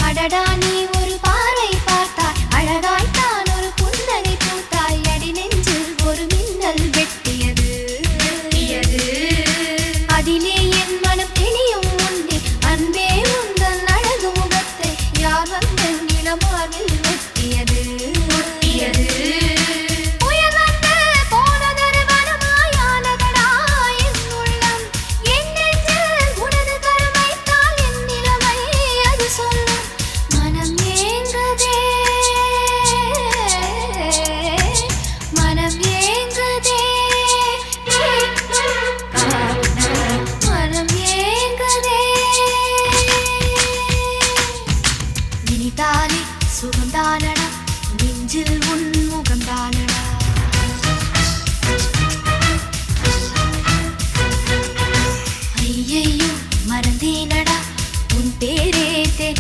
அடடா நீ ஒரு பார்வை பார்த்தாய், அழகாய்த்தான் ஒரு புன்னகை பூத்தாய், அடி நெஞ்சில் ஒரு மின்னல் வெட்டியது. அதிலே என் மனம் தெளியும் முன்னே அன்பே உந்தன் அழகு முகத்தை யார் வந்து நிலமாவில் ஒட்டியது. சுகந்தானடா நெஞ்சில் உன்